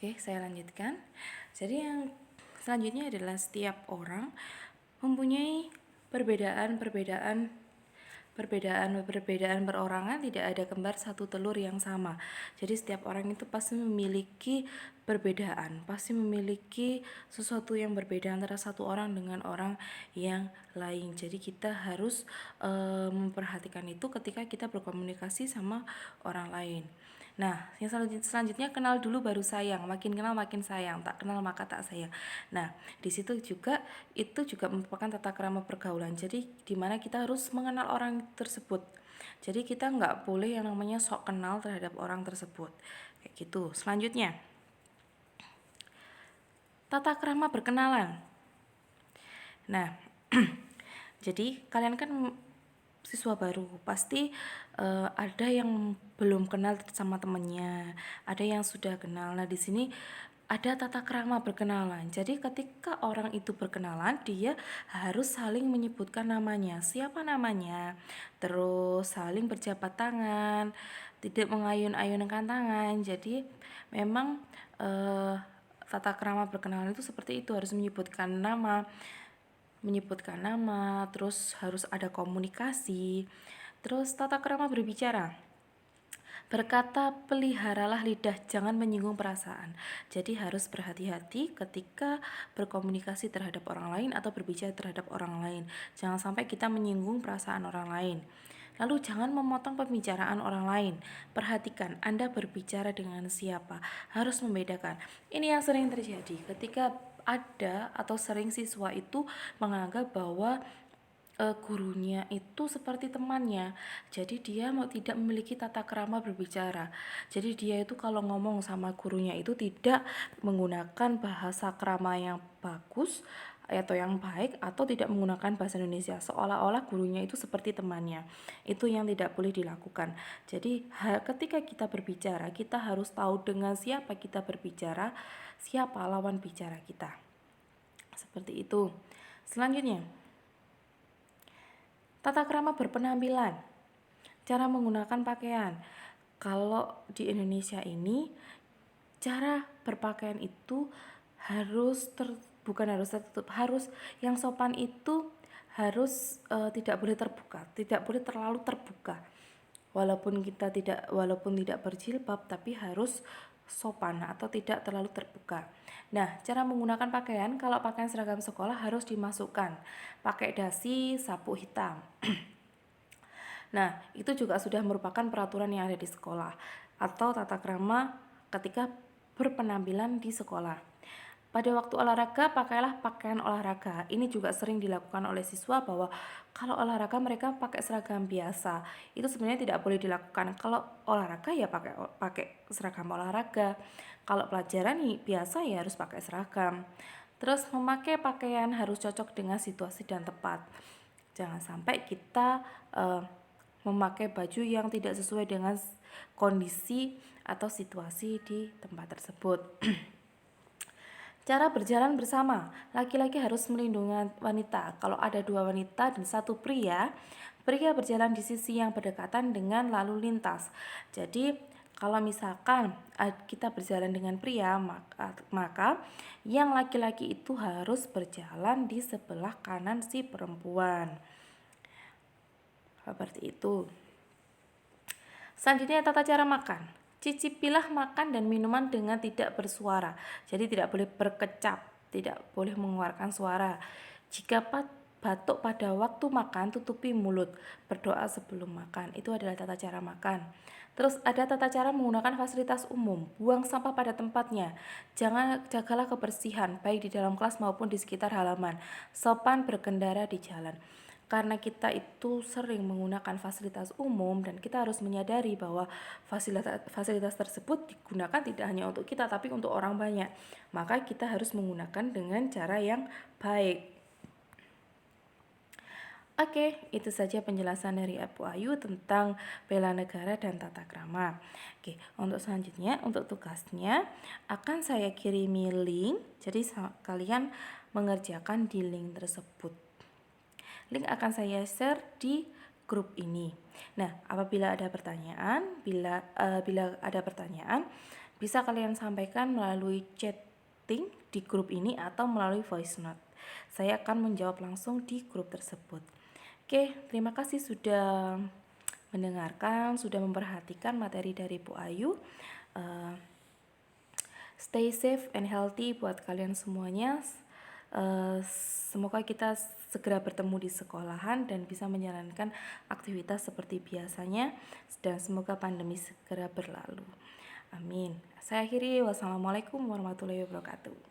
Oke, saya lanjutkan. Jadi yang selanjutnya adalah setiap orang mempunyai perbedaan perorangan, tidak ada kembar satu telur yang sama. Jadi setiap orang itu pasti memiliki perbedaan, pasti memiliki sesuatu yang berbeda antara satu orang dengan orang yang lain. Jadi kita harus memperhatikan itu ketika kita berkomunikasi sama orang lain. Nah, yang selanjutnya kenal dulu baru sayang, makin kenal makin sayang, tak kenal maka tak sayang. Nah, di situ juga itu juga merupakan tata krama pergaulan. Jadi di mana kita harus mengenal orang tersebut. Jadi kita nggak boleh yang namanya sok kenal terhadap orang tersebut. Kayak gitu. Selanjutnya, tata krama berkenalan. Nah, jadi kalian kan siswa baru, pasti ada yang belum kenal sama temennya, ada yang sudah kenal. Nah, di sini ada tata krama berkenalan. Jadi ketika orang itu berkenalan, dia harus saling menyebutkan namanya, siapa namanya, terus saling berjabat tangan, tidak mengayun-ayunkan tangan. Jadi memang tata krama berkenalan itu seperti itu, harus menyebutkan nama, terus harus ada komunikasi. Terus tata krama berbicara. Berkata, peliharalah lidah, jangan menyinggung perasaan. Jadi harus berhati-hati ketika berkomunikasi terhadap orang lain atau berbicara terhadap orang lain. Jangan sampai kita menyinggung perasaan orang lain. Lalu jangan memotong pembicaraan orang lain. Perhatikan Anda berbicara dengan siapa. Harus membedakan. Ini yang sering terjadi ketika ada atau sering siswa itu menganggap bahwa gurunya itu seperti temannya. Jadi dia tidak memiliki tata krama berbicara. Jadi dia itu kalau ngomong sama gurunya itu tidak menggunakan bahasa krama yang bagus atau yang baik, atau tidak menggunakan bahasa Indonesia, seolah-olah gurunya itu seperti temannya. Itu yang tidak boleh dilakukan. Jadi ketika kita berbicara, kita harus tahu dengan siapa kita berbicara, siapa lawan bicara kita. Seperti itu. Selanjutnya, tata krama berpenampilan, cara menggunakan pakaian. Kalau di Indonesia ini, cara berpakaian itu bukan harus tertutup, harus yang sopan itu harus tidak boleh terbuka, tidak boleh terlalu terbuka. Walaupun tidak berjilbab, tapi harus sopan atau tidak terlalu terbuka. Nah, cara menggunakan pakaian, kalau pakaian seragam sekolah harus dimasukkan pakai dasi, sapu hitam. Nah, itu juga sudah merupakan peraturan yang ada di sekolah atau tata krama ketika berpenampilan di sekolah. Pada waktu olahraga, pakailah pakaian olahraga. Ini juga sering dilakukan oleh siswa bahwa kalau olahraga mereka pakai seragam biasa. Itu sebenarnya tidak boleh dilakukan. Kalau olahraga ya pakai seragam olahraga. Kalau pelajaran biasa ya harus pakai seragam. Terus memakai pakaian harus cocok dengan situasi dan tempat. Jangan sampai kita memakai baju yang tidak sesuai dengan kondisi atau situasi di tempat tersebut. Cara berjalan bersama, laki-laki harus melindungi wanita. Kalau ada dua wanita dan satu pria berjalan di sisi yang berdekatan dengan lalu lintas. Jadi kalau misalkan kita berjalan dengan pria, maka yang laki-laki itu harus berjalan di sebelah kanan si perempuan. Seperti itu. Selanjutnya tata cara makan. Cicipilah makan dan minuman dengan tidak bersuara. Jadi tidak boleh berkecap, tidak boleh mengeluarkan suara. Jika batuk pada waktu makan, tutupi mulut. Berdoa sebelum makan. Itu adalah tata cara makan. Terus ada tata cara menggunakan fasilitas umum. Buang sampah pada tempatnya. Jagalah kebersihan baik di dalam kelas maupun di sekitar halaman. Sopan berkendara di jalan. Karena kita itu sering menggunakan fasilitas umum dan kita harus menyadari bahwa fasilitas tersebut digunakan tidak hanya untuk kita tapi untuk orang banyak. Maka kita harus menggunakan dengan cara yang baik. Oke, itu saja penjelasan dari Abu Ayu tentang bela negara dan tata krama. Oke, untuk selanjutnya, untuk tugasnya akan saya kirimi link. Jadi kalian mengerjakan di link tersebut. Link akan saya share di grup ini. Nah, apabila ada pertanyaan, bila ada pertanyaan, Bisa kalian sampaikan melalui chatting di grup ini atau melalui voice note. Saya akan menjawab langsung di grup tersebut. Oke, terima kasih sudah mendengarkan, sudah memperhatikan materi dari Bu Ayu. Stay safe and healthy buat kalian semuanya. Semoga kita segera bertemu di sekolahan dan bisa menjalankan aktivitas seperti biasanya, dan semoga pandemi segera berlalu. Amin. Saya akhiri. Wassalamualaikum warahmatullahi wabarakatuh.